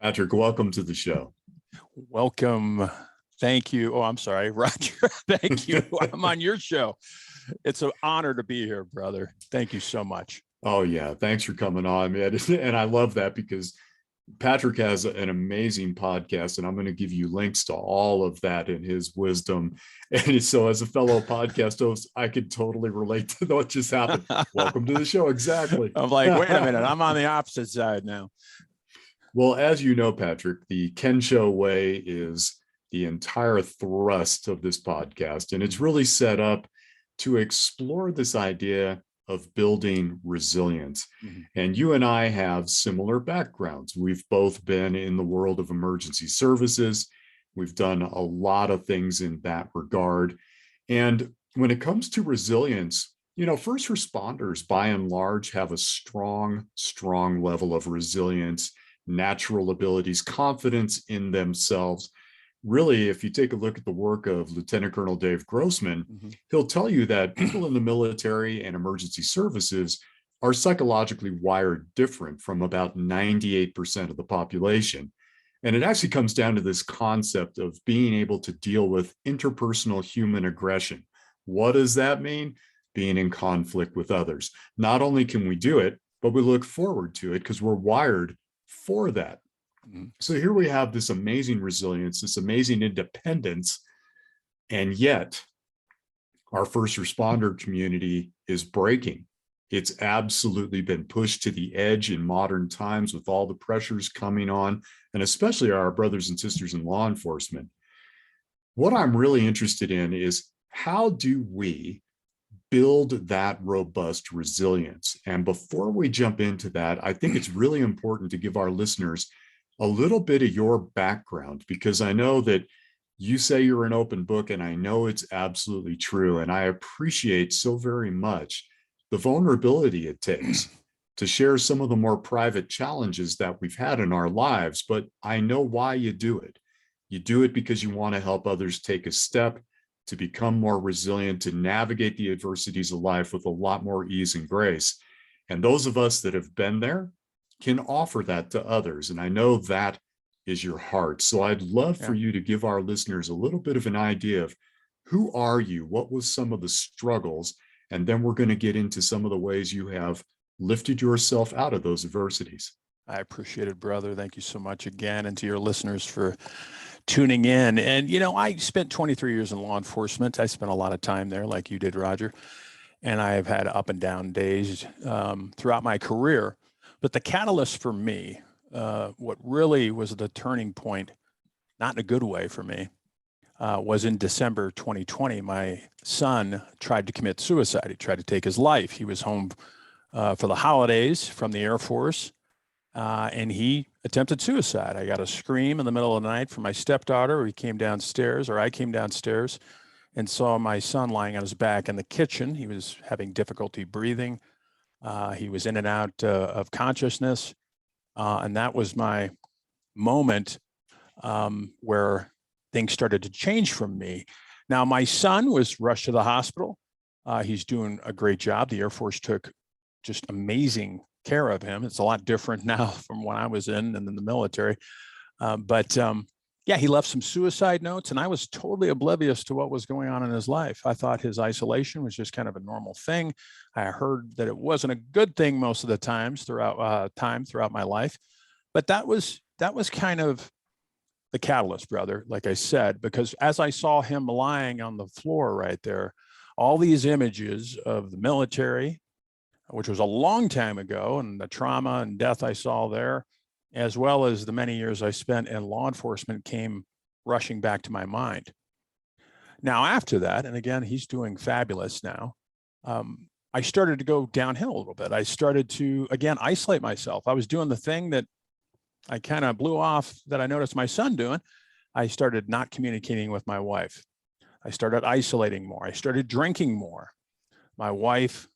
Patrick, welcome to the show. Welcome. Thank you. Oh, I'm sorry, Roger. Thank you. I'm on your show. It's an honor to be here, brother. Thank you so much. Oh, yeah. Thanks for coming on, man. And I love that because Patrick has an amazing podcast, and I'm going to give you links to all of that in his wisdom. And so, as a fellow podcast host, I could totally relate to what just happened. Welcome to the show. Exactly. I'm like, wait a minute. I'm on the opposite side now. Well, as you know, Patrick, the Kensho way is the entire thrust of this podcast, and it's really set up to explore this idea of building resilience. Mm-hmm. And you and I have similar backgrounds. We've both been in the world of emergency services. We've done a lot of things in that regard. And when it comes to resilience, first responders by and large have a strong level of resilience, natural abilities, confidence in themselves. Really, if you take a look at the work of Lieutenant Colonel Dave Grossman, he'll tell you that people in the military and emergency services are psychologically wired different from about 98% of the population. And it actually comes down to this concept of being able to deal with interpersonal human aggression. What does that mean? Being in conflict with others. Not only can we do it, but we look forward to it because we're wired for that. So here we have this amazing resilience, this amazing independence, and yet our first responder community is breaking. It's absolutely been pushed to the edge in modern times with all the pressures coming on, and especially our brothers and sisters in law enforcement. What I'm really interested in is how do we build that robust resilience? And before we jump into that, I think it's really important to give our listeners a little bit of your background, because I know that you say you're an open book, and I know it's absolutely true. And I appreciate so very much the vulnerability it takes to share some of the more private challenges that we've had in our lives. But I know why you do it. You do it because you want to help others take a step to become more resilient, to navigate the adversities of life with a lot more ease and grace. And those of us that have been there can offer that to others. And I know that is your heart. So I'd love for you to give our listeners a little bit of an idea of who are you? What was some of the struggles? And then we're going to get into some of the ways you have lifted yourself out of those adversities. I appreciate it, brother. Thank you so much again. And to your listeners for tuning in. And, I spent 23 years in law enforcement. I spent a lot of time there like you did, Roger. And I've had up and down days throughout my career. But the catalyst for me, what really was the turning point, not in a good way for me, was in December 2020. My son tried to commit suicide. He tried to take his life. He was home for the holidays from the Air Force, and he attempted suicide. I got a scream in the middle of the night from my stepdaughter. I came downstairs and saw my son lying on his back in the kitchen. He was having difficulty breathing. He was in and out of consciousness. And that was my moment where things started to change for me. Now, my son was rushed to the hospital. He's doing a great job. The Air Force took just amazing care of him. It's a lot different now from when I was in and in the military. He left some suicide notes, and I was totally oblivious to what was going on in his life. I thought his isolation was just kind of a normal thing. I heard that it wasn't a good thing most of the times throughout my life, but that was kind of the catalyst, brother, like I said, because as I saw him lying on the floor right there, all these images of the military, which was a long time ago, and the trauma and death I saw there, as well as the many years I spent in law enforcement, came rushing back to my mind. Now, after that, and again, he's doing fabulous now, I started to go downhill a little bit. I started to, again, isolate myself. I was doing the thing that I kind of blew off that I noticed my son doing. I started not communicating with my wife. I started isolating more. I started drinking more. My wife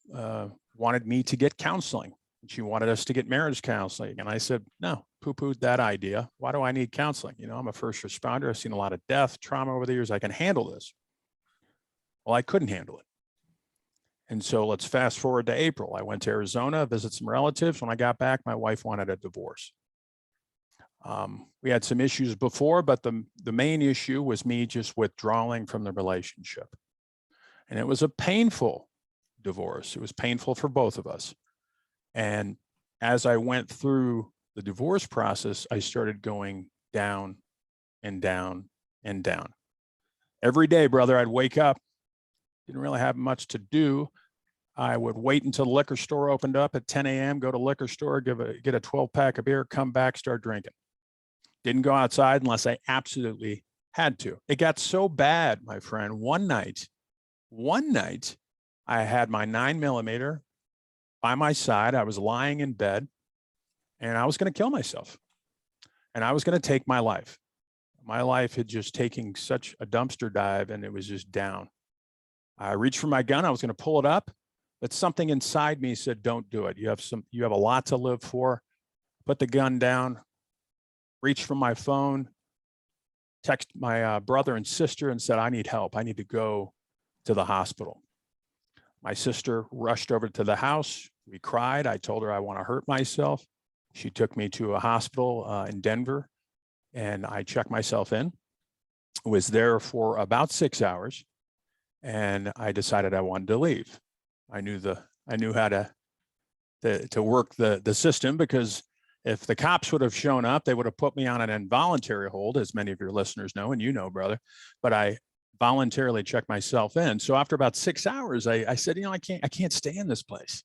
wanted me to get counseling. She wanted us to get marriage counseling. And I said, no, poo-pooed that idea. Why do I need counseling? I'm a first responder. I've seen a lot of death, trauma over the years. I can handle this. Well, I couldn't handle it. And so let's fast forward to April. I went to Arizona, visit some relatives. When I got back, my wife wanted a divorce. We had some issues before, but the main issue was me just withdrawing from the relationship. And it was a painful divorce. It was painful for both of us. And as I went through the divorce process, I started going down and down and down. Every day, brother, I'd wake up, didn't really have much to do. I would wait until the liquor store opened up at 10 a.m., go to the liquor store, get a 12-pack of beer, come back, start drinking. Didn't go outside unless I absolutely had to. It got so bad, my friend, one night, I had my 9mm by my side. I was lying in bed and I was going to kill myself and I was going to take my life. My life had just taken such a dumpster dive and it was just down. I reached for my gun. I was going to pull it up, but something inside me said, don't do it. You have a lot to live for. Put the gun down, reached for my phone, text my brother and sister and said, I need help. I need to go to the hospital. My sister rushed over to the house. We cried. I told her I want to hurt myself. She took me to a hospital in Denver and I checked myself in. Was there for about 6 hours and I decided I wanted to leave. I knew how to work the system, because if the cops would have shown up, they would have put me on an involuntary hold, as many of your listeners know, and you know, brother, but I voluntarily checked myself in. So after about 6 hours, I said, I can't stay in this place.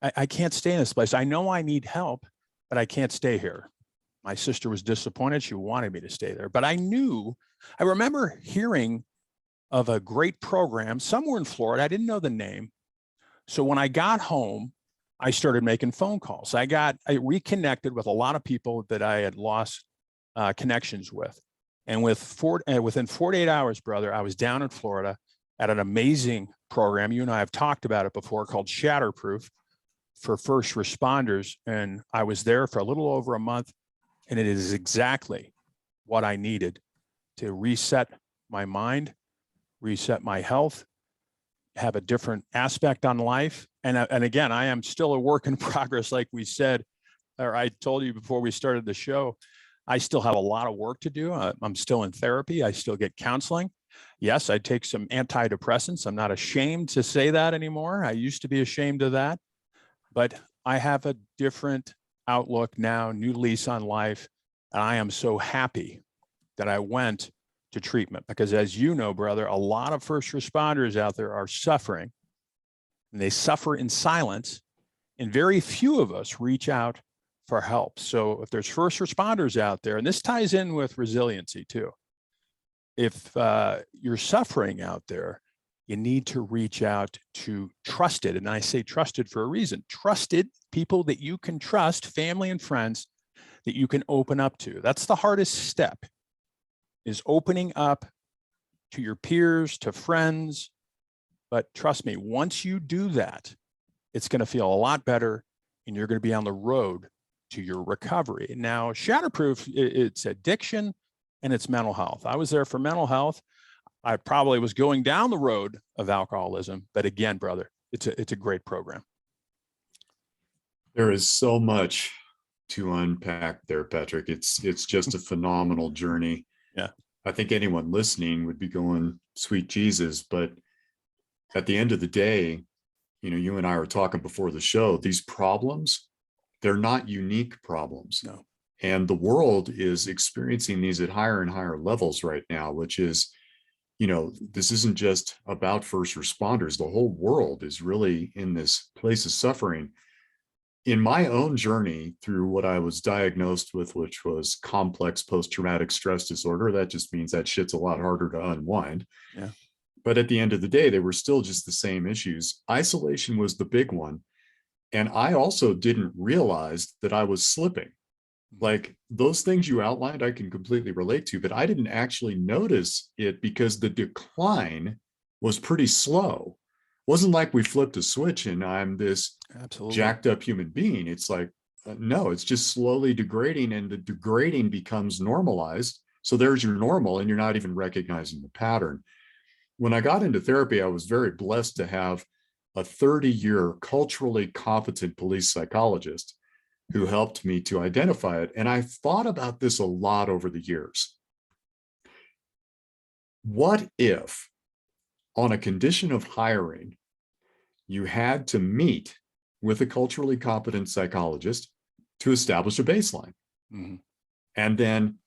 I can't stay in this place. I know I need help, but I can't stay here. My sister was disappointed. She wanted me to stay there, but I remember hearing of a great program somewhere in Florida. I didn't know the name. So when I got home, I started making phone calls. I reconnected with a lot of people that I had lost connections with. And within 48 hours, brother, I was down in Florida at an amazing program. You and I have talked about it before, called Shatterproof for first responders. And I was there for a little over a month. And it is exactly what I needed to reset my mind, reset my health, have a different aspect on life. And again, I am still a work in progress, like we said, or I told you before we started the show. I still have a lot of work to do. I'm still in therapy. I still get counseling. Yes, I take some antidepressants. I'm not ashamed to say that anymore. I used to be ashamed of that, but I have a different outlook now, new lease on life. And I am so happy that I went to treatment, because as you know, brother, a lot of first responders out there are suffering, and they suffer in silence, and very few of us reach out for help. So if there's first responders out there, and this ties in with resiliency too, if you're suffering out there, you need to reach out to trusted, and I say trusted for a reason, trusted people that you can trust, family and friends that you can open up to. That's the hardest step, is opening up to your peers, to friends. But trust me, once you do that, it's going to feel a lot better and you're going to be on the road to your recovery. Now, Shatterproof, it's addiction and it's mental health. I was there for mental health. I probably was going down the road of alcoholism, but again, brother, it's a great program. There is so much to unpack there, Patrick. It's just a phenomenal journey. Yeah. I think anyone listening would be going, sweet Jesus. But at the end of the day, you and I were talking before the show, these problems, they're not unique problems. No. And the world is experiencing these at higher and higher levels right now, which is, this isn't just about first responders. The whole world is really in this place of suffering. In my own journey through what I was diagnosed with, which was complex post-traumatic stress disorder, that just means that shit's a lot harder to unwind. Yeah. But at the end of the day, they were still just the same issues. Isolation was the big one. And I also didn't realize that I was slipping. Like those things you outlined, I can completely relate to, but I didn't actually notice it because the decline was pretty slow. It wasn't like we flipped a switch and I'm this Absolutely jacked up human being. It's like, no, it's just slowly degrading, and the degrading becomes normalized. So there's your normal and you're not even recognizing the pattern. When I got into therapy, I was very blessed to have a 30-year culturally competent police psychologist who helped me to identify it. And I've thought about this a lot over the years. What if, on a condition of hiring, you had to meet with a culturally competent psychologist to establish a baseline? Mm-hmm. And then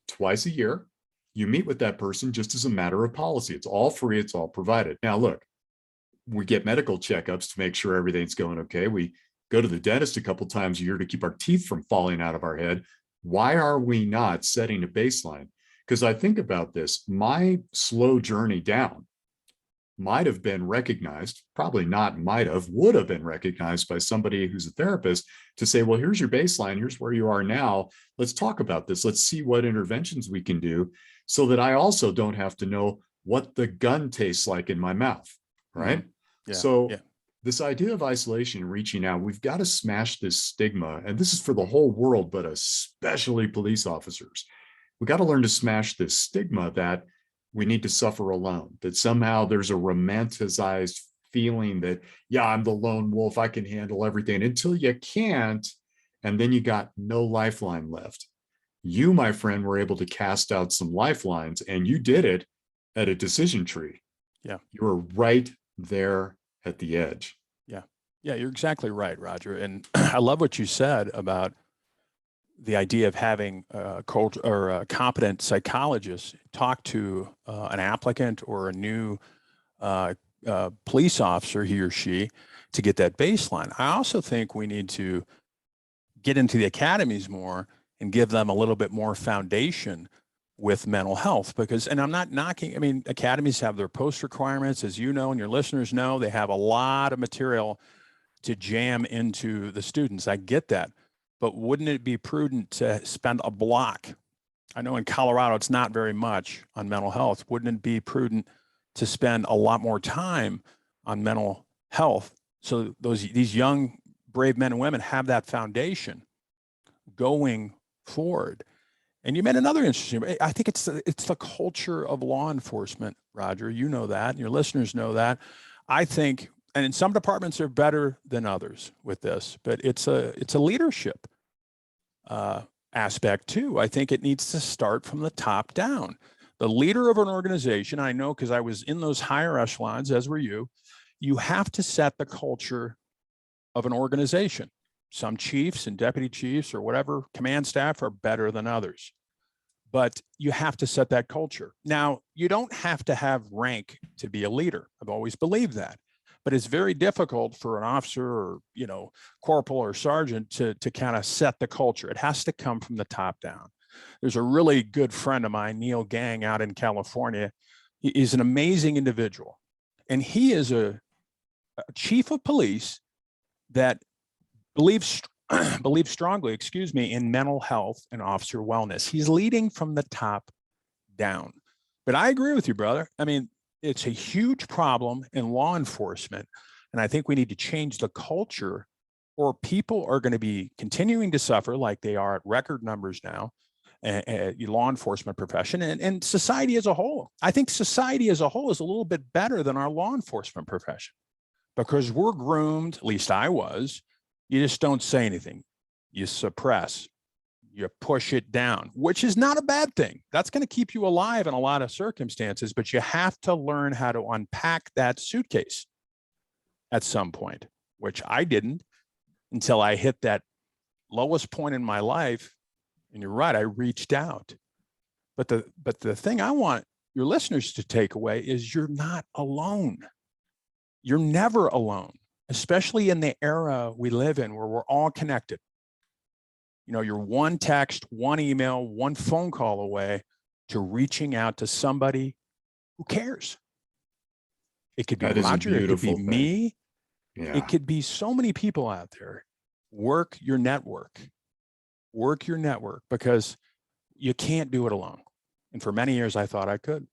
twice a year, you meet with that person just as a matter of policy. It's all free, it's all provided. Now, look, we get medical checkups to make sure everything's going okay. We go to the dentist a couple times a year to keep our teeth from falling out of our head. Why are we not setting a baseline? Because I think about this, my slow journey down might have been recognized, probably not might have, would have been recognized by somebody who's a therapist to say, well, here's your baseline, here's where you are now. Let's talk about this. Let's see what interventions we can do so that I also don't have to know what the gun tastes like in my mouth, right? Mm-hmm. Yeah, so this idea of isolation and reaching out, we've got to smash this stigma. And this is for the whole world, but especially police officers. We got to learn to smash this stigma that we need to suffer alone, that somehow there's a romanticized feeling that, yeah, I'm the lone wolf, I can handle everything, until you can't, and then you got no lifeline left. You, my friend, were able to cast out some lifelines, and you did it at a decision tree. Yeah. You were right there at the edge. Yeah. Yeah, you're exactly right, Roger. And I love what you said about the idea of having a competent psychologist talk to an applicant or a new police officer, he or she, to get that baseline. I also think we need to get into the academies more and give them a little bit more foundation with mental health, because, and I'm not knocking, I mean, academies have their post requirements, as you know, and your listeners know, they have a lot of material to jam into the students. I get that. But wouldn't it be prudent to spend a block? I know in Colorado, it's not very much on mental health. Wouldn't it be prudent to spend a lot more time on mental health so these young, brave men and women have that foundation going forward? And you made another interesting, I think it's the culture of law enforcement, Roger. You know that, and your listeners know that. I think, and in some departments are better than others with this, but it's a leadership aspect too. I think it needs to start from the top down. The leader of an organization, I know because I was in those higher echelons, as were you, you have to set the culture of an organization. Some chiefs and deputy chiefs or whatever command staff are better than others, but you have to set that culture. Now, you don't have to have rank to be a leader. I've always believed that, but it's very difficult for an officer or, you know, corporal or sergeant to kind of set the culture. It has to come from the top down. There's a really good friend of mine, Neil Gang, out in California. He's an amazing individual, and he is a chief of police that believes strongly, in mental health and officer wellness. He's leading from the top down. But I agree with you, brother. I mean, it's a huge problem in law enforcement. And I think we need to change the culture, or people are going to be continuing to suffer like they are at record numbers now, law enforcement profession and society as a whole. I think society as a whole is a little bit better than our law enforcement profession because we're groomed, at least I was. You just don't say anything. You suppress, you push it down, which is not a bad thing. That's going to keep you alive in a lot of circumstances, but you have to learn how to unpack that suitcase at some point, which I didn't until I hit that lowest point in my life. And you're right, I reached out. But the thing I want your listeners to take away is you're not alone. You're never alone, especially in the era we live in where we're all connected. You know, you're one text, one email, one phone call away to reaching out to somebody who cares. It could be Roger, it could be me. Yeah. It could be so many people out there. Work your network, because you can't do it alone. And for many years, I thought I could.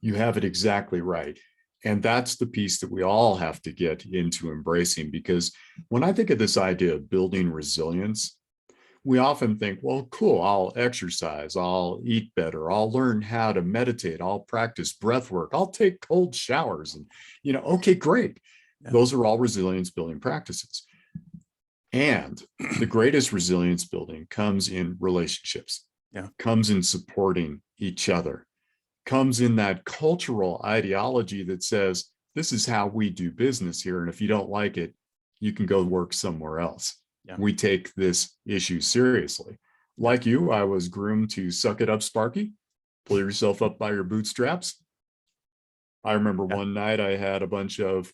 You have it exactly right. And that's the piece that we all have to get into embracing, because when I think of this idea of building resilience, we often think, well, cool, I'll exercise, I'll eat better, I'll learn how to meditate, I'll practice breath work, I'll take cold showers, and, okay, great. Yeah. Those are all resilience building practices. And the greatest resilience building comes in relationships, comes in supporting each other, comes in that cultural ideology that says, this is how we do business here. And if you don't like it, you can go work somewhere else. We take this issue seriously. Like you, I was groomed to suck it up, Sparky, pull yourself up by your bootstraps. I remember one night I had a bunch of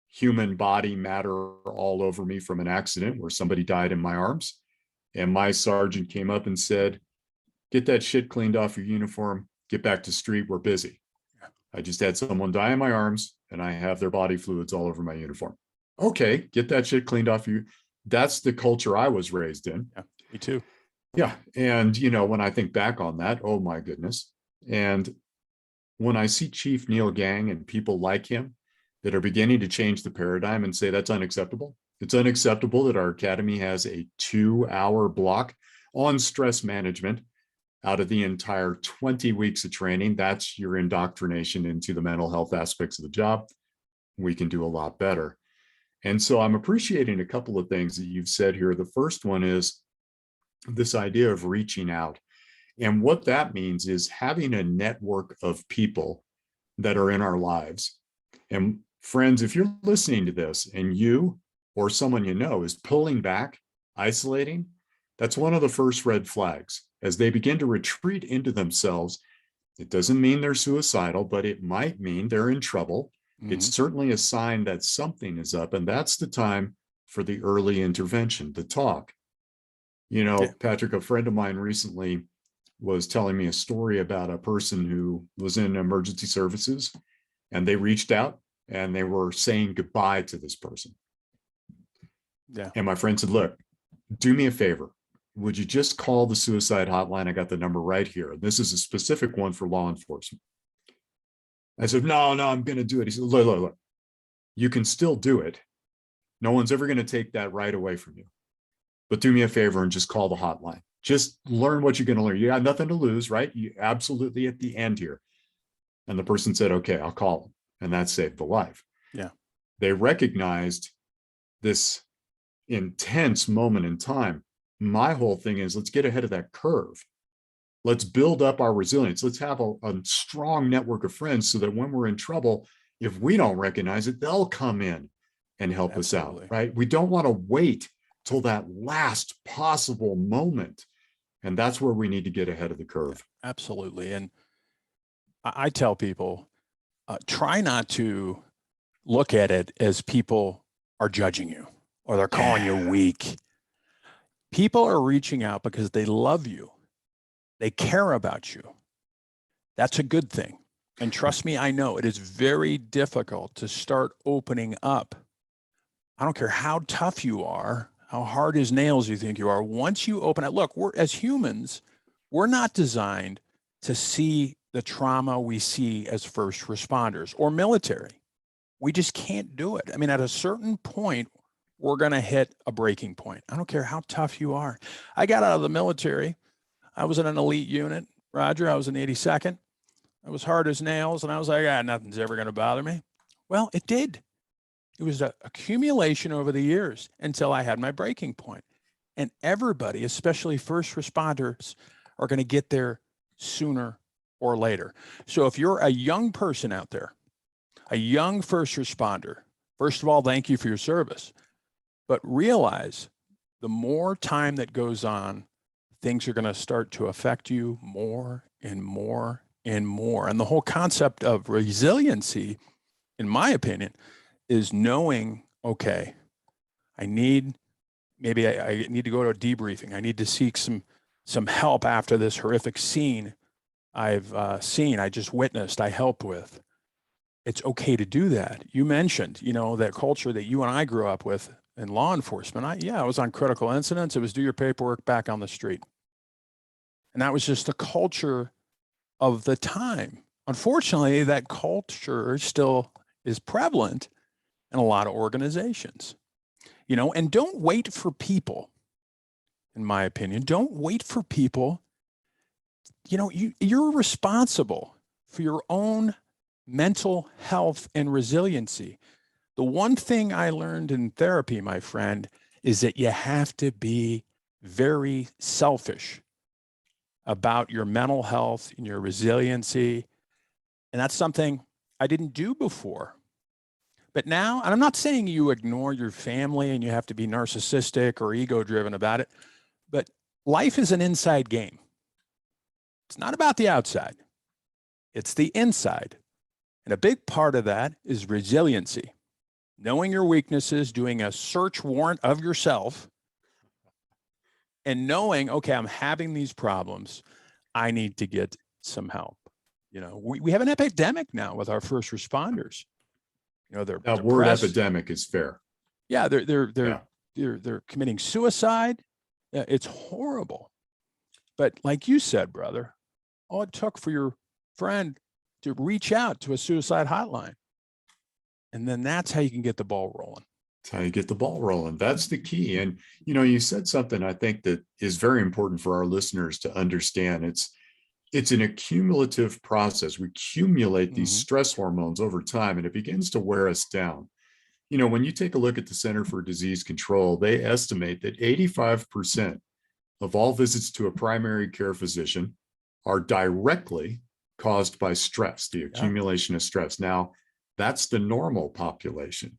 human body matter all over me from an accident where somebody died in my arms. And my sergeant came up and said, get that shit cleaned off your uniform, get back to street, we're busy. I just had someone die in my arms and I have their body fluids all over my uniform. Okay, get that shit cleaned off you. That's the culture I was raised in. Yeah, me too. Yeah. And, you know, when I think back on that, oh my goodness. And when I see Chief Neil Gang and people like him that are beginning to change the paradigm and say that's unacceptable. It's unacceptable that our academy has a 2-hour block on stress management out of the entire 20 weeks of training. That's your indoctrination into the mental health aspects of the job. We can do a lot better. And so I'm appreciating a couple of things that you've said here. The first one is this idea of reaching out. And what that means is having a network of people that are in our lives. And friends, if you're listening to this and you or someone you know is pulling back, isolating, that's one of the first red flags. As they begin to retreat into themselves, it doesn't mean they're suicidal, but it might mean they're in trouble. It's certainly a sign that something is up, and that's the time for the early intervention, the talk. You know, Patrick, a friend of mine recently was telling me a story about a person who was in emergency services, and they reached out and they were saying goodbye to this person. And my friend said, look, do me a favor. Would you just call the suicide hotline? I got the number right here. This is a specific one for law enforcement. I said, no, I'm going to do it. He said, look, you can still do it. No one's ever going to take that right away from you. But do me a favor and just call the hotline. Just learn what you're going to learn. You got nothing to lose, right? You absolutely at the end here. And the person said, okay, I'll call him. And that saved the life. Yeah. They recognized this intense moment in time. My whole thing is let's get ahead of that curve. Let's build up our resilience. Let's have a strong network of friends so that when we're in trouble, if we don't recognize it, they'll come in and help us out, right? We don't want to wait till that last possible moment. And that's where we need to get ahead of the curve. Absolutely. And I tell people, try not to look at it as people are judging you or they're calling you weak. People are reaching out because they love you. They care about you. That's a good thing. And trust me, I know it is very difficult to start opening up. I don't care how tough you are, how hard as nails you think you are. Once you open it, look, we're as humans, we're not designed to see the trauma we see as first responders or military. We just can't do it. I mean, at a certain point, we're going to hit a breaking point. I don't care how tough you are. I got out of the military. I was in an elite unit, Roger. I was in the 82nd. I was hard as nails, and I was like, nothing's ever going to bother me. Well, it did. It was an accumulation over the years until I had my breaking point. And everybody, especially first responders, are going to get there sooner or later. So if you're a young person out there, a young first responder, first of all, thank you for your service. But realize the more time that goes on, things are going to start to affect you more and more and more. And the whole concept of resiliency, in my opinion, is knowing, okay, maybe I need to go to a debriefing. I need to seek some help after this horrific scene I've seen, I just witnessed, I helped with. It's okay to do that. You mentioned, that culture that you and I grew up with in law enforcement. I was on critical incidents. It was do your paperwork back on the street. And that was just the culture of the time. Unfortunately, that culture still is prevalent in a lot of organizations, and don't wait for people, in my opinion. Don't wait for people. You're responsible for your own mental health and resiliency. The one thing I learned in therapy, my friend, is that you have to be very selfish about your mental health and your resiliency. And that's something I didn't do before. But now, and I'm not saying you ignore your family and you have to be narcissistic or ego driven about it, but life is an inside game. It's not about the outside, it's the inside. And a big part of that is resiliency, knowing your weaknesses, doing a search warrant of yourself, and knowing, okay, I'm having these problems. I need to get some help. You know, we have an epidemic now with our first responders. You know, they're That depressed. word epidemic is fair. Yeah, they're committing suicide. It's horrible. But like you said, brother, all it took for your friend to reach out to a suicide hotline. And then that's how you can get the ball rolling. That's how you get the ball rolling. That's the key. And, you know, you said something I think that is very important for our listeners to understand. It's an accumulative process. We accumulate these stress hormones over time, and it begins to wear us down. You know, when you take a look at the Center for Disease Control, they estimate that 85% of all visits to a primary care physician are directly caused by stress, the accumulation of stress. Now, that's the normal population.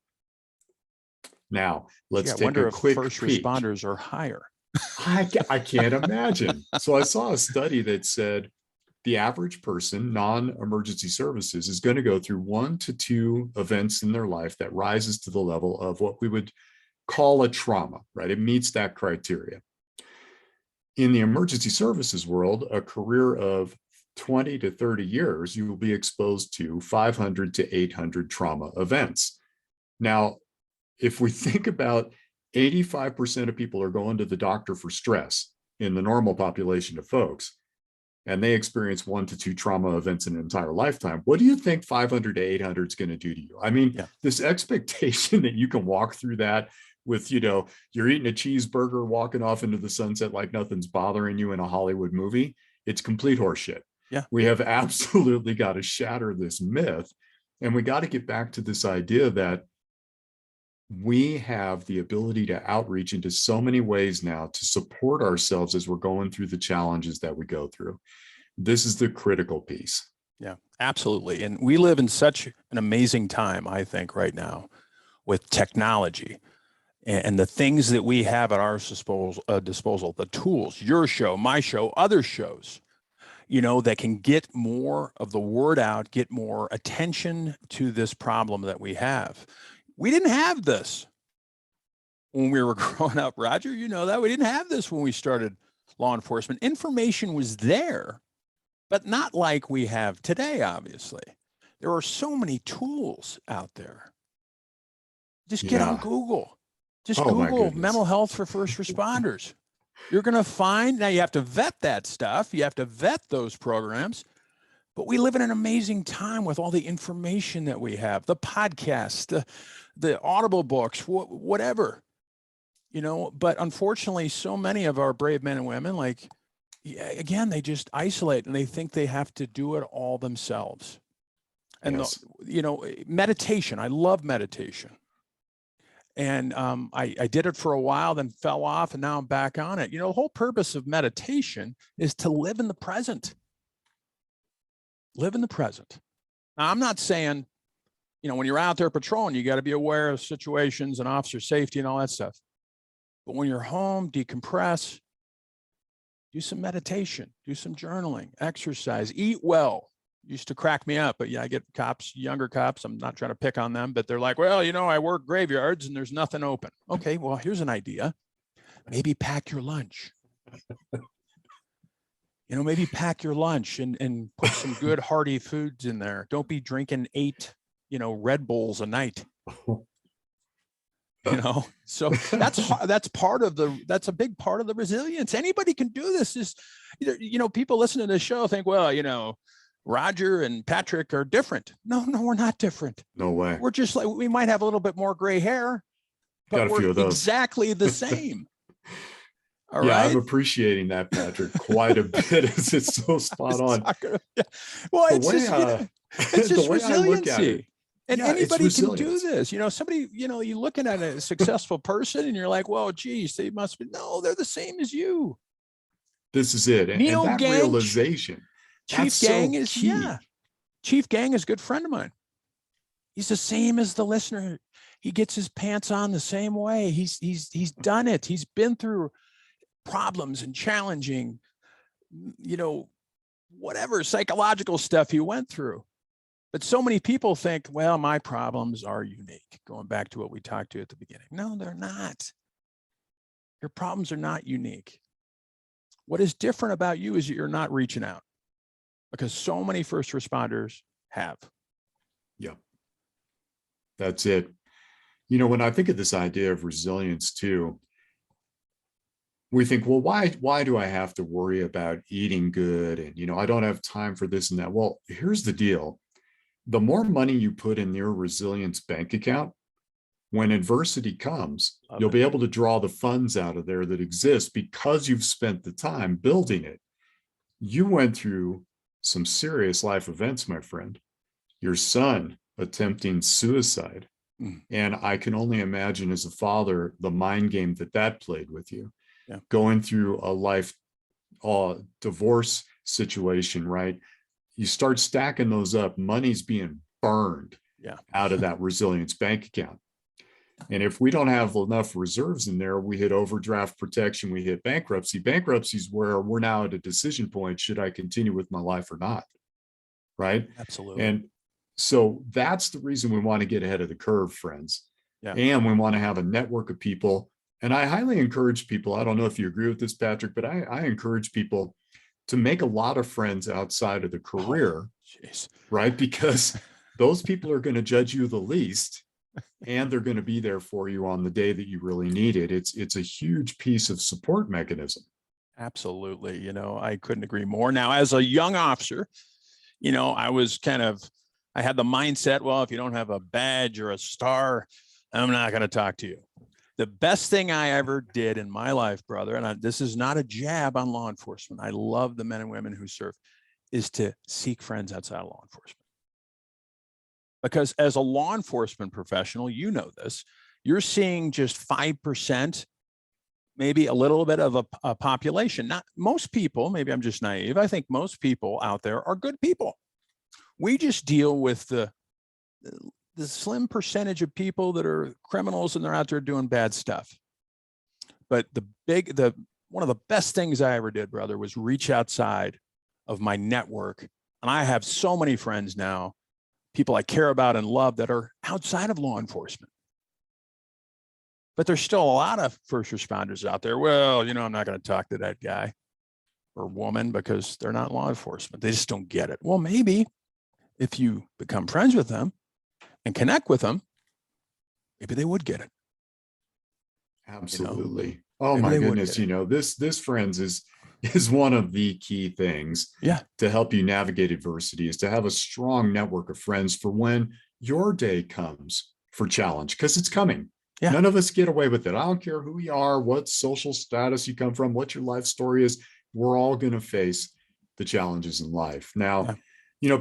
Now, let's take a quick first peek. Responders are higher. I can't imagine. So I saw a study that said the average person, non-emergency services, is going to go through 1 to 2 events in their life that rises to the level of what we would call a trauma, right? It meets that criteria. In the emergency services world, a career of 20 to 30 years, you will be exposed to 500 to 800 trauma events. Now, if we think about 85% of people are going to the doctor for stress in the normal population of folks, and they experience 1 to 2 trauma events in an entire lifetime, what do you think 500 to 800 is going to do to you? I mean, this expectation that you can walk through that with, you know, you're eating a cheeseburger, walking off into the sunset like nothing's bothering you in a Hollywood movie, it's complete horseshit. Yeah. We have absolutely got to shatter this myth. And we got to get back to this idea that we have the ability to outreach into so many ways now to support ourselves as we're going through the challenges that we go through. This is the critical piece. Yeah, absolutely. And we live in such an amazing time, I think, right now with technology and the things that we have at our disposal, the tools, your show, my show, other shows, you know, that can get more of the word out, get more attention to this problem that we have. We didn't have this when we were growing up, Roger. You know that. We didn't have this when we started law enforcement. Information was there, but not like we have today, obviously. There are so many tools out there. Just get on Google. Just Google mental health for first responders. You're going to find, now you have to vet that stuff. You have to vet those programs. But we live in an amazing time with all the information that we have, the podcasts, the Audible books, whatever, you know. But unfortunately, so many of our brave men and women, like, again, they just isolate and they think they have to do it all themselves. And, you know, meditation, I love meditation. And I did it for a while, then fell off, and now I'm back on it. You know, the whole purpose of meditation is to live in the present. Live in the present. Now, I'm not saying, you know, when you're out there patrolling, you got to be aware of situations and officer safety and all that stuff. But when you're home, decompress, do some meditation, do some journaling, exercise, eat well. Used to crack me up, but yeah, I get cops, younger cops, I'm not trying to pick on them, but they're like, well, you know, I work graveyards and there's nothing open. Okay, well, here's an idea. Maybe pack your lunch. You know, maybe pack your lunch and put some good hearty foods in there. Don't be drinking 8, you know, Red Bulls a night. You know, so that's a big part of the resilience. Anybody can do this. Is, you know, people listening to this show think, well, you know, Roger and Patrick are different. No, we're not different. No way. We're just like, we might have a little bit more gray hair, but we're exactly the same. All right. I'm appreciating that, Patrick, quite a bit. As it's so spot on. Well, it's just resiliency. And Yeah, it's anybody can do resilience. this. Somebody, you're looking at a successful person and you're like, well, geez, they must be. No, they're the same as you. This is it. And Neil that Gang, realization, that's Chief Gang so is, yeah. key. Chief Gang is a good friend of mine. He's the same as the listener. He gets his pants on the same way. He's done it. He's been through problems and challenging, whatever psychological stuff he went through. But so many people think, well, my problems are unique. Going back to what we talked to at the beginning. No, they're not. Your problems are not unique. What is different about you is that you're not reaching out, because so many first responders have. Yeah, that's it. When I think of this idea of resilience too, we think, well, why do I have to worry about eating good? And, I don't have time for this and that. Well, here's the deal. The more money you put in your resilience bank account, when adversity comes, you'll be able to draw the funds out of there that exist because you've spent the time building it. You went through some serious life events, my friend. Your son attempting suicide. And I can only imagine as a father, the mind game that played with you. Yeah. Going through a life divorce situation, right? You start stacking those up, money's being burned out of that resilience bank account. And if we don't have enough reserves in there, we hit overdraft protection, we hit bankruptcy. Bankruptcy is where we're now at a decision point. Should I continue with my life or not? Right? Absolutely. And so that's the reason we want to get ahead of the curve, friends. Yeah. And we want to have a network of people. And I highly encourage people, I don't know if you agree with this, Patrick, but I encourage people to make a lot of friends outside of the career, right? Because those people are going to judge you the least, and they're going to be there for you on the day that you really need it. It's a huge piece of support mechanism. Absolutely. I couldn't agree more. Now, as a young officer, I had the mindset, well, if you don't have a badge or a star, I'm not going to talk to you. The best thing I ever did in my life, brother, and this is not a jab on law enforcement, I love the men and women who serve, is to seek friends outside of law enforcement. Because as a law enforcement professional, this, you're seeing just 5%, maybe a little bit of a population. Not most people, maybe I'm just naive. I think most people out there are good people. We just deal with the slim percentage of people that are criminals and they're out there doing bad stuff. But one of the best things I ever did, brother, was reach outside of my network. And I have so many friends now, people I care about and love, that are outside of law enforcement. But there's still a lot of first responders out there. Well, I'm not going to talk to that guy or woman because they're not law enforcement. They just don't get it. Well, maybe if you become friends with them and connect with them, maybe they would get it. Absolutely. Oh my goodness. This friends is one of the key things to help you navigate adversity, is to have a strong network of friends for when your day comes for challenge, because it's coming. Yeah. None of us get away with it. I don't care who you are, what social status you come from, what your life story is. We're all going to face the challenges in life. Now,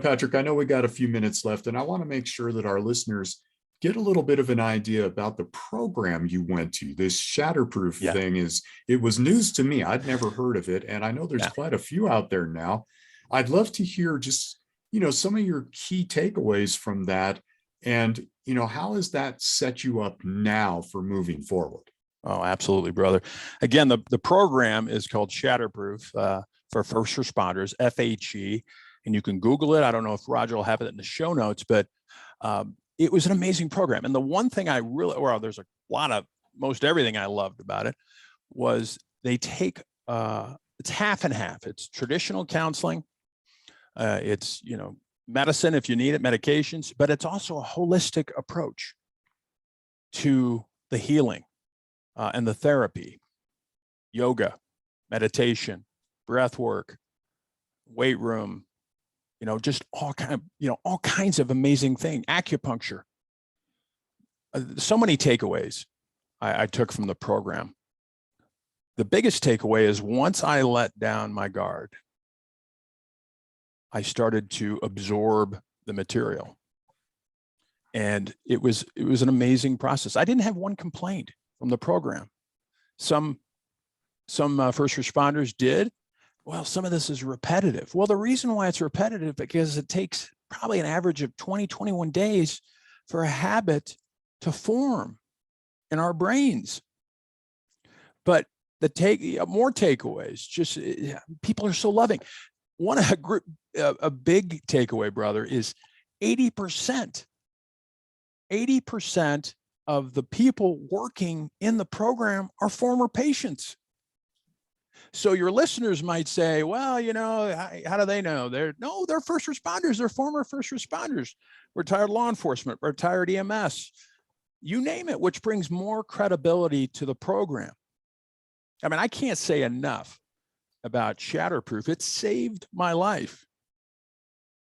Patrick, I know we got a few minutes left, and I want to make sure that our listeners get a little bit of an idea about the program you went to. This Shatterproof thing it was news to me. I'd never heard of it. And I know there's quite a few out there now. I'd love to hear just, some of your key takeaways from that. And, how has that set you up now for moving forward? Oh, absolutely, brother. Again, the program is called Shatterproof for first responders, FHE, and you can Google it. I don't know if Roger will have it in the show notes, but it was an amazing program. And the one thing there's a lot of, most everything I loved about it was they take, it's half and half. It's traditional counseling. It's, medicine if you need it, medications, but it's also a holistic approach to the healing and the therapy, yoga, meditation, breath work, weight room, just all kinds of amazing things, acupuncture. So many takeaways I took from the program. The biggest takeaway is once I let down my guard, I started to absorb the material. And it was an amazing process. I didn't have one complaint from the program. Some first responders did. Well, some of this is repetitive. Well, the reason why it's repetitive because it takes probably an average of 20, 21 days for a habit to form in our brains. But more takeaways, just people are so loving. A big takeaway, brother, is 80% of the people working in the program are former patients. So your listeners might say, well, how do they know? They're first responders. They're former first responders, retired law enforcement, retired EMS, you name it, which brings more credibility to the program. I mean, I can't say enough about Shatterproof. It saved my life.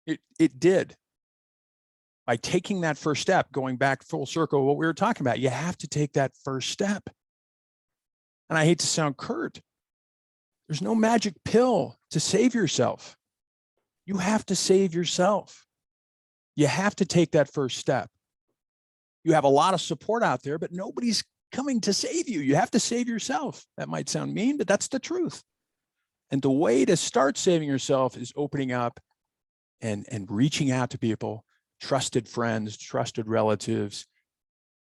It did. By taking that first step, going back full circle, what we were talking about, you have to take that first step. And I hate to sound curt. There's no magic pill to save yourself. You have to save yourself. You have to take that first step. You have a lot of support out there, but nobody's coming to save you. You have to save yourself. That might sound mean, but that's the truth. And the way to start saving yourself is opening up and reaching out to people, trusted friends, trusted relatives,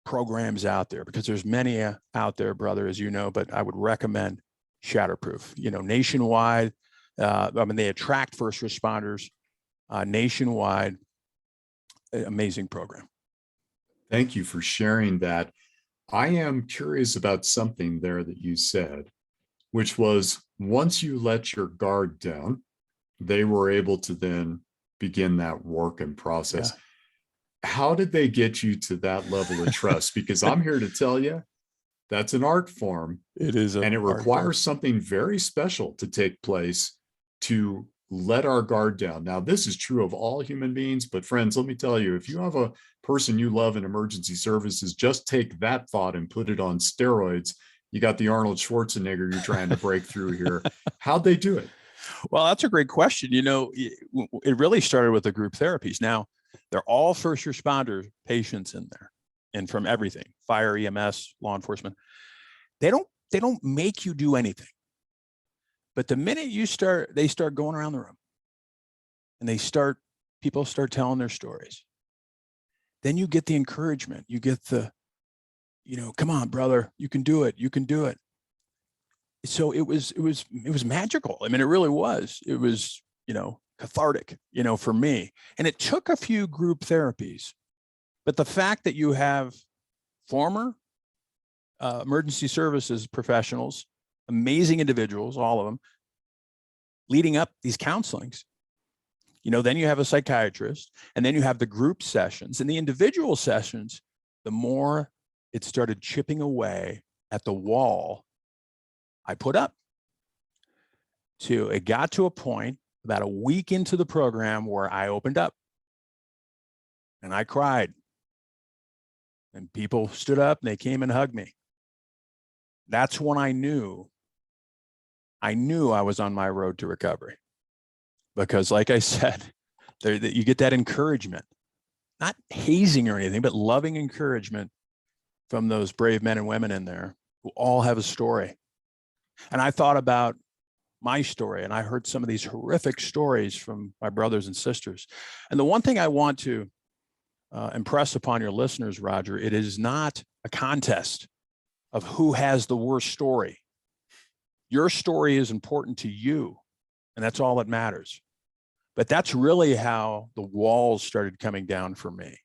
programs out there, because there's many out there, brother, as you know, but I would recommend Shatterproof, nationwide. They attract first responders nationwide. Amazing program. Thank you for sharing that. I am curious about something there that you said, which was once you let your guard down, they were able to then begin that work and process. Yeah. How did they get you to that level of trust? Because I'm here to tell you, that's an art form. It is. And it requires something very special to take place to let our guard down. Now, this is true of all human beings, but friends, let me tell you, if you have a person you love in emergency services, just take that thought and put it on steroids. You got the Arnold Schwarzenegger you're trying to break through here. How'd they do it? Well, that's a great question. It really started with the group therapies. Now, they're all first responder patients in there, and from everything, fire, EMS, law enforcement. They don't make you do anything. But the minute they start going around the room and people start telling their stories. Then you get the encouragement. You get the, come on, brother, you can do it. You can do it. So it was magical. I mean, it really was. It was, cathartic, for me. And it took a few group therapies, but the fact that you have former emergency services professionals, amazing individuals, all of them, leading up these counselings. Then you have a psychiatrist, and then you have the group sessions and the individual sessions. The more it started chipping away at the wall I put up. It got to a point about a week into the program where I opened up and I cried. And people stood up and they came and hugged me. That's when I knew I was on my road to recovery. Because like I said, you get that encouragement, not hazing or anything, but loving encouragement from those brave men and women in there who all have a story. And I thought about my story, and I heard some of these horrific stories from my brothers and sisters. And the one thing I want to impress upon your listeners, Roger, it is not a contest of who has the worst story. Your story is important to you, and that's all that matters. But that's really how the walls started coming down for me.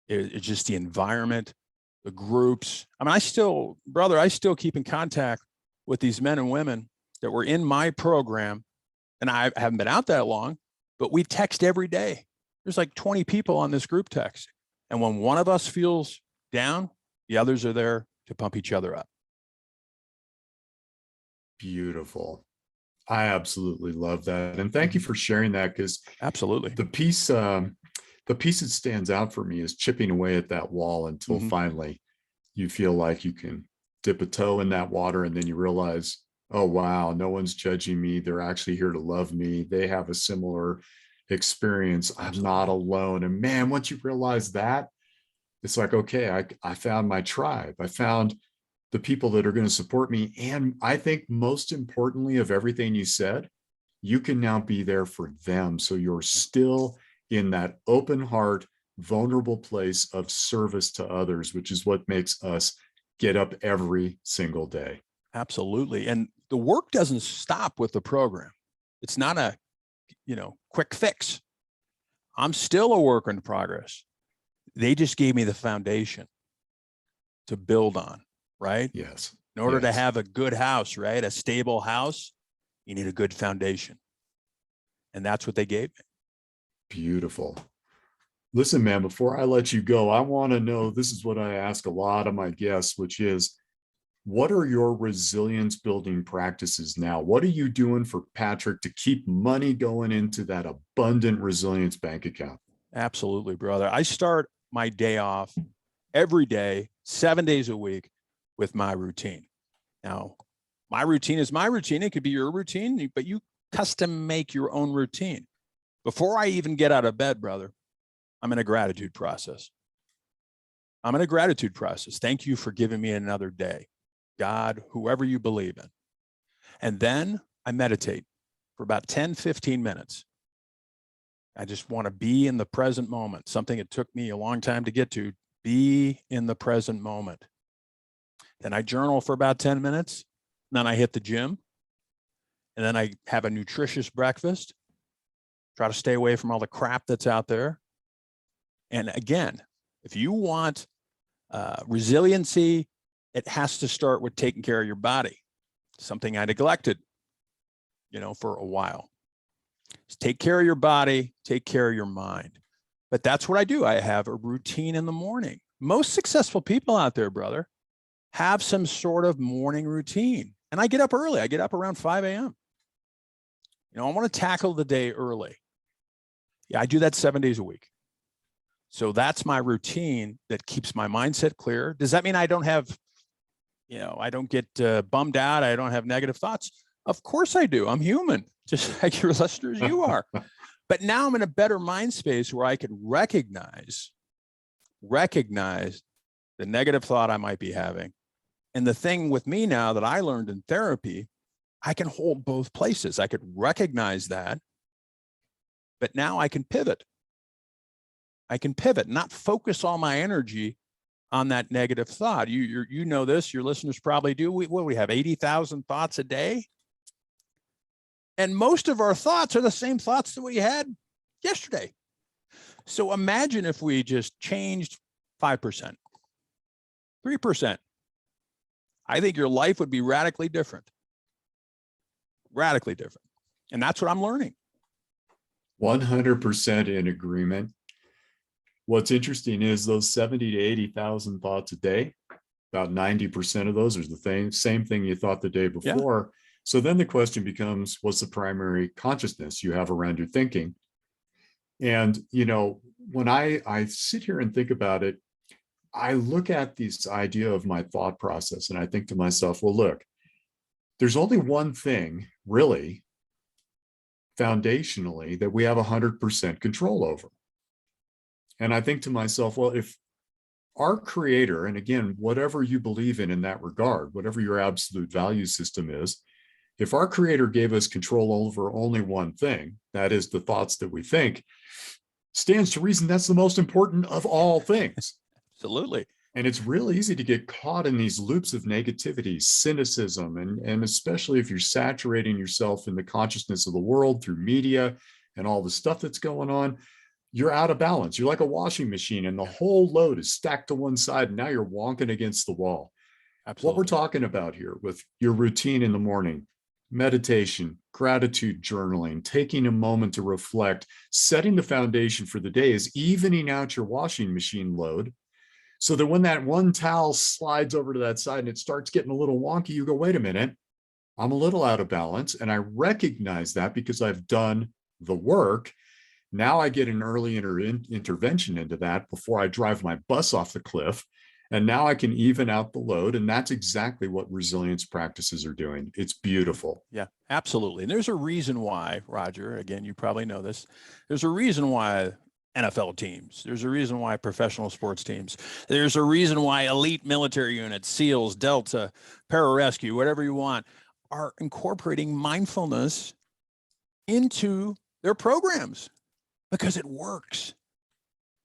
It's just the environment, the groups. I mean, I still keep in contact with these men and women that were in my program, and I haven't been out that long, but we text every day. There's like 20 people on this group text. And when one of us feels down, the others are there to pump each other up. Beautiful. I absolutely love that. And thank you for sharing that, because absolutely the piece that stands out for me is chipping away at that wall until finally you feel like you can dip a toe in that water, and then you realize, oh, wow, no one's judging me. They're actually here to love me. They have a similar experience. I'm not alone. And man, once you realize that, it's like, okay, I found my tribe. I found the people that are going to support me. And I think most importantly of everything you said, you can now be there for them. So you're still in that open heart, vulnerable place of service to others, which is what makes us get up every single day. Absolutely. And the work doesn't stop with the program. It's not a, quick fix. I'm still a work in progress. They just gave me the foundation to build on, right? Yes. In order to Yes. have a good house, right? A stable house, you need a good foundation. And that's what they gave me. Beautiful. Listen, man, before I let you go, I want to know, this is what I ask a lot of my guests, which is, what are your resilience building practices now? What are you doing for Patrick to keep money going into that abundant resilience bank account? Absolutely, brother. I start my day off every day, 7 days a week with my routine. Now, my routine is my routine. It could be your routine, but you custom make your own routine. Before I even get out of bed, brother, I'm in a gratitude process. I'm in a gratitude process. Thank you for giving me another day. God, whoever you believe in. And then I meditate for about 10, 15 minutes. I just want to be in the present moment, something it took me a long time to get to, be in the present moment. Then I journal for about 10 minutes. Then I hit the gym. And then I have a nutritious breakfast, try to stay away from all the crap that's out there. And again, if you want resiliency, it has to start with taking care of your body, something I neglected, for a while. Just take care of your body, take care of your mind. But that's what I do. I have a routine in the morning. Most successful people out there, brother, have some sort of morning routine. And I get up early. I get up around 5 a.m. I want to tackle the day early. Yeah, I do that 7 days a week. So that's my routine that keeps my mindset clear. Does that mean I don't have, I don't get bummed out? I don't have negative thoughts? Of course I do. I'm human, just like your listeners, you are. But now I'm in a better mind space where I can recognize the negative thought I might be having. And the thing with me now that I learned in therapy, I can hold both places. I could recognize that, but now I can pivot. Not focus all my energy on that negative thought. You know this, your listeners probably do. We have 80,000 thoughts a day. And most of our thoughts are the same thoughts that we had yesterday. So imagine if we just changed 5%, 3%. I think your life would be radically different. Radically different. And that's what I'm learning. 100% in agreement. What's interesting is those 70 to 80,000 thoughts a day, about 90% of those are the same thing you thought the day before. Yeah. So then the question becomes, what's the primary consciousness you have around your thinking? And, when I sit here and think about it, I look at this idea of my thought process and I think to myself, well, look, there's only one thing really foundationally that we have 100% control over. And I think to myself, well, if our creator, and again, whatever you believe in that regard, whatever your absolute value system is, if our creator gave us control over only one thing, that is the thoughts that we think, stands to reason that's the most important of all things. Absolutely. And it's real easy to get caught in these loops of negativity, cynicism, and especially if you're saturating yourself in the consciousness of the world through media and all the stuff that's going on, you're out of balance. You're like a washing machine and the whole load is stacked to one side and now you're wonking against the wall. Absolutely. What we're talking about here with your routine in the morning, meditation, gratitude journaling, taking a moment to reflect, setting the foundation for the day is evening out your washing machine load so that when that one towel slides over to that side and it starts getting a little wonky, you go, wait a minute, I'm a little out of balance. And I recognize that because I've done the work. Now I get an early intervention into that before I drive my bus off the cliff. And now I can even out the load. And that's exactly what resilience practices are doing. It's beautiful. Yeah, absolutely. And there's a reason why, Roger, again, you probably know this. There's a reason why NFL teams. There's a reason why professional sports teams. There's a reason why elite military units, SEALs, Delta, pararescue, whatever you want, are incorporating mindfulness into their programs because it works.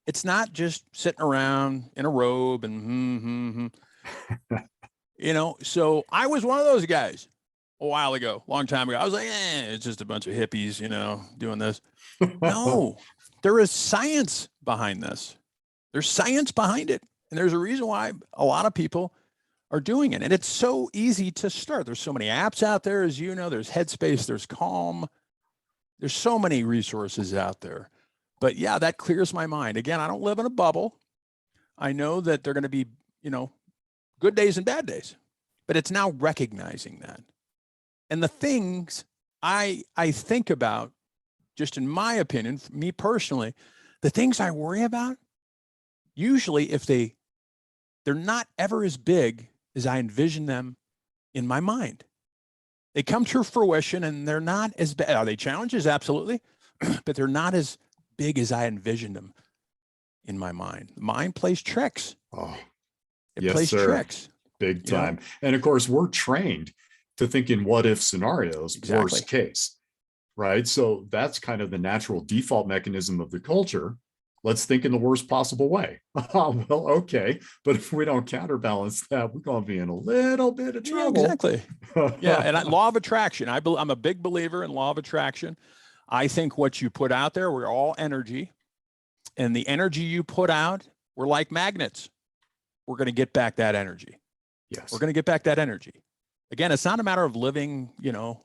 It's not just sitting around in a robe and so I was one of those guys a while ago, long time ago. I was like, it's just a bunch of hippies, doing this. No, there is science behind this. There's science behind it. And there's a reason why a lot of people are doing it. And it's so easy to start. There's so many apps out there, as you know, there's Headspace, there's Calm. There's so many resources out there. But yeah, that clears my mind. Again, I don't live in a bubble. I know that they're going to be, good days and bad days, but it's now recognizing that. And the things I think about, just in my opinion, me personally, the things I worry about, usually if they're not ever as big as I envision them in my mind. They come to fruition and they're not as bad. Are they challenges? Absolutely. But they're not as big as I envisioned them in my mind. The mind plays tricks. Oh, it yes, plays sir. tricks. Big time. And of course, we're trained to think in what if scenarios, Exactly. Worst case, right? So that's kind of the natural default mechanism of the culture. Let's think in the worst possible way. Well, okay. But if we don't counterbalance that, we're going to be in a little bit of trouble. Yeah, exactly. Yeah. And law of attraction. I'm a big believer in law of attraction. I think what you put out there, we're all energy. And the energy you put out, we're like magnets. We're going to get back that energy. Yes. We're going to get back that energy. Again, it's not a matter of living,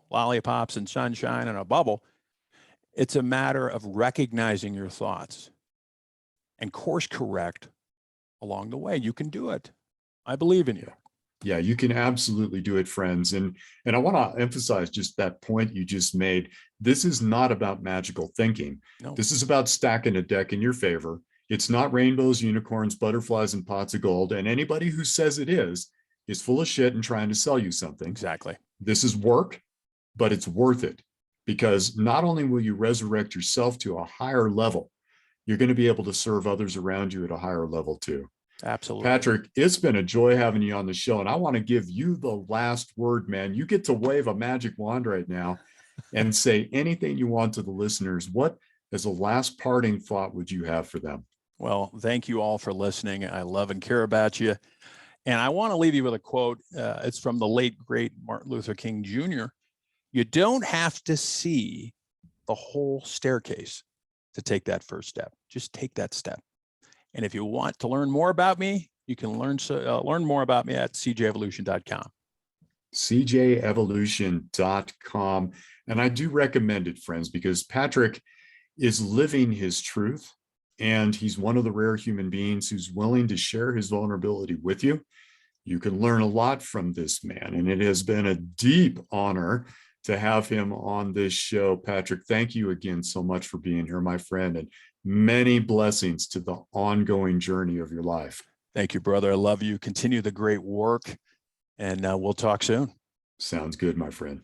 lollipops and sunshine in a bubble. It's a matter of recognizing your thoughts and course correct along the way. You can do it. I believe in you. Yeah, you can absolutely do it, friends. And I want to emphasize just that point you just made. This is not about magical thinking. No. This is about stacking a deck in your favor. It's not rainbows, unicorns, butterflies, and pots of gold. And anybody who says it is full of shit and trying to sell you something. Exactly. This is work, but it's worth it, because not only will you resurrect yourself to a higher level, you're going to be able to serve others around you at a higher level too. Absolutely. Patrick, it's been a joy having you on the show. And I want to give you the last word, man. You get to wave a magic wand right now and say anything you want to the listeners. What, as a last parting thought, would you have for them? Well, thank you all for listening. I love and care about you. And I want to leave you with a quote. It's from the late, great Martin Luther King Jr. You don't have to see the whole staircase to take that first step. Just take that step. And if you want to learn more about me, you can learn more about me at cjevolution.com. cjevolution.com. And I do recommend it, friends, because Patrick is living his truth. And he's one of the rare human beings who's willing to share his vulnerability with you. You can learn a lot from this man. And it has been a deep honor to have him on this show. Patrick, thank you again so much for being here, my friend, and many blessings to the ongoing journey of your life. Thank you, brother. I love you. Continue the great work, and we'll talk soon. Sounds good, my friend.